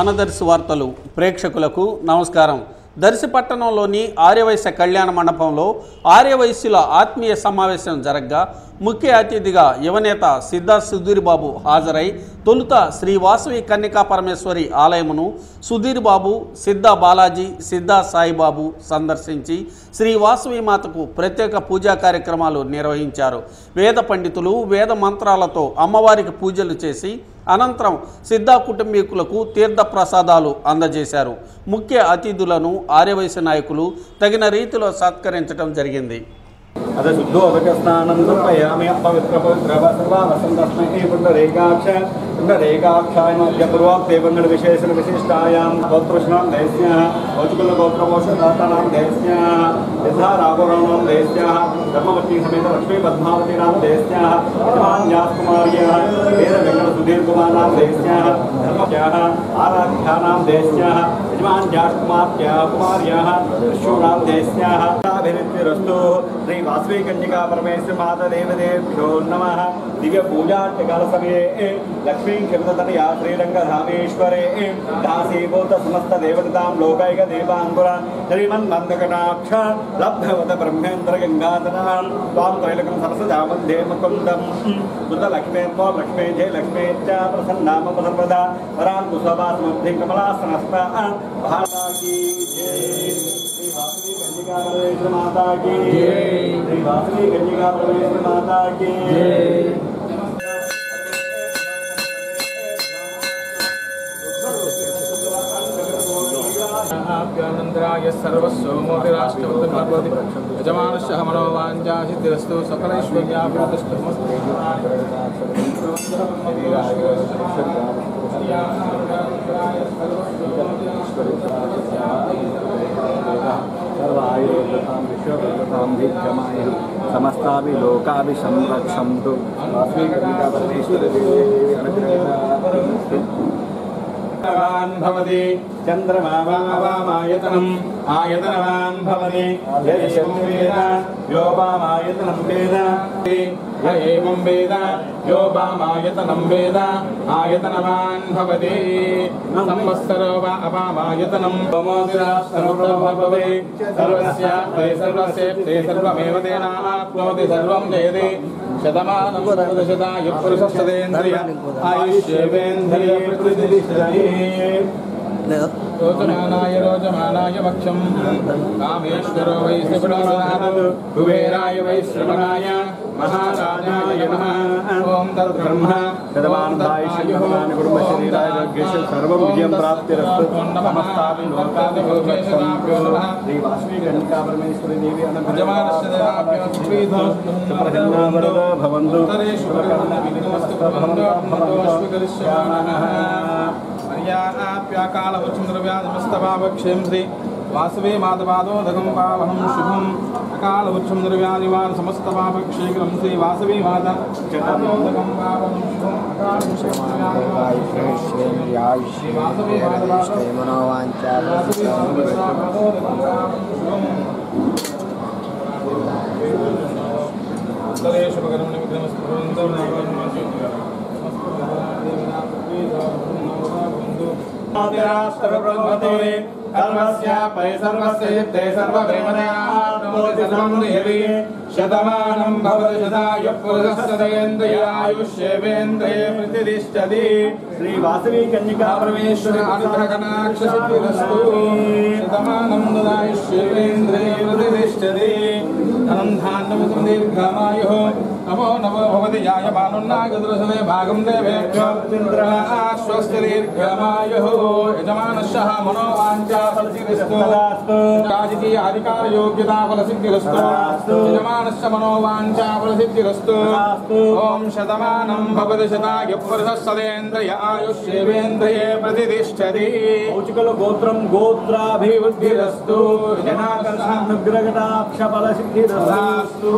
మన దర్శి వార్తలు ప్రేక్షకులకు నమస్కారం. దర్శి పట్టణంలోని ఆర్యవైశ్య కళ్యాణ మండపంలో ఆర్యవైశ్యుల ఆత్మీయ సమావేశం జరగగా ముఖ్య అతిథిగా యువనేత సిద్ధా సుధీర్ బాబు హాజరై తొలుత శ్రీ వాసవి కన్యకా పరమేశ్వరి ఆలయమును సుధీర్ బాబు, సిద్ధా బాలాజీ, సిద్ధా సాయిబాబు సందర్శించి శ్రీ వాసవి మాతకు ప్రత్యేక పూజా కార్యక్రమాలు నిర్వహించారు. వేద పండితులు వేద మంత్రాలతో అమ్మవారికి పూజలు చేసి అనంతరం సిద్ధా కుటుంబీకులకు తీర్థ ప్రసాదాలు అందజేశారు. ముఖ్య అతిథులను ఆర్యవైశ్య నాయకులు తగిన రీతిలో సత్కరించడం జరిగింది. अतः शुद्धोदकस्नानं समर्पयामि सर्वावसन्तस्मै पुण्डरेकाक्षाय मध्यपूर्वाक्ते विशेषणविशिष्टायां गोत्रश्नां देस्याः औचुकुलगोत्रमोक्षदातानां देस्याः यथा राघवराणां देस्याः धर्मपत्नी समेत लक्ष्मी पद्मावतीनां देस्याः यजमान्यास्कुमार्याः वेदवेङ्कटसुधीर्कुमाराणां देस्याः धर्मज्ञाः आराध्यानां देस्याः यजमान्यास्कुमार्याः कुमार्याः ऋषूणां देस्याः अभिवृद्धिरस्तु श्री वासवी कन्यका परमेश्वर माता देवदेभ्यो नमः। दिव्य पूजा काल समय लक्ष्मी क्षमतया श्रीरंगधामेश्वरे दासीभूत समस्त देवतां लोकैक देवांकुरा श्रीमन्मन्दकटाक्ष लब्धवत ब्रह्मेन्द्र गंगाधरां त्वां त्रैलोक्यं सरसजा वन्दे मुकुन्दं सुत लक्ष्मे त्वां लक्ष्मे जय लक्ष्मे च प्रसन्नाम सर्वदा वरां कुसुमासमब्धिं कमलासनस्ता भाता की जय। परमेश्वर माता की श्री वासवी कन्यका परमेश्वर माता की आप्यानंदराय सर्वस्वमूर्तिराष्ट्रवतमर्वति यजमानस्य मनोवाञ्छा सिद्धिरस्तु सकलैश्वर्याभिवृद्धिस्तु समस्ताभि लोकाभि संरक्षन्तु वासवी कन्यका परमेश्वरी देवी अनुग्रहवान् भवति चन्द्रमावामायतनम् आयतनवान् भवति यशं वेद यो वामायतनं वेद य एवं वेद यो वामायतनं वेद आयतनवान् भवति संवत्सरो वा अवामायतनं भवति सर्वस्य ते सर्वमेव तेनाप्नोति सर्वं जयति शतमानं शताय पुरुषस्तेन्द्रिय आयुष्येवेन्द्रिय प्रतिष्ठति रोचमानाय वक्षं कामेश्वरो वै श्रवणाय कुबेराय वै श्रवणाय महाराजाय नमः। ओम तद्ब्रह्म तद्वान्तायुष्यमानाय कुटुम्बशरीराय योग्यस्य सर्वं विजयं प्राप्तिरस्तु। समस्ताभि लोकाभि भोगेश्वराभ्यो नमः। श्री वासवी कन्यका परमेश्वरी देवी अनुग्रहमानस्य देवाभ्यो सुप्रसन्नावरद भवन्तु तरेषु विघ्नमस्तु भवन्तु अश्वकरिष्यामः। आप्याकालवृक्षं श्री वासवी मातपादोदकं पावहं शुभम् अकालवृक्षं निर्व्याधिवान् समस्तपापक्षेत्रं श्री वासवी माता पादोदकं पावहं सर्वब्रह्मदेवे सर्वस्य परिसर्वस्य ते सर्वप्रेमदानोति सर्वं शतमानं भवति शतायुः पुरुषस्तेन्द्रिय आयुष्येवेन्द्रिये प्रतिष्ठति। श्री वासवी कन्यका परमेश्वर अनुग्रहकटाक्ष सिद्धिरस्तु शतमानं ददायुष्येवेन्द्रिये प्रतिष्ठति। अनन्तान्नमितं दीर्घमायुः नमो नमो भवति यायमानुन्नागदृशने भागं देवेभ्यो स्वस्ति दीर्घमायुः यजमानस्य मनोवाञ्छा फलसिद्धिरस्तु राजकीय अधिकार योग्यता फलसिद्धिरस्तु यजमानस्य मनोवाञ्छा फलसिद्धिरस्तु। ओम शतमानं भवति शताय पुरुषस्तेन्द्रिय आयुष्येवेन्द्रिये प्रतिष्ठति। औचुकुलगोत्रं गोत्राभिवृद्धिरस्तु जनाकर्षानुग्रहकटाक्ष फलसिद्धिरस्तु।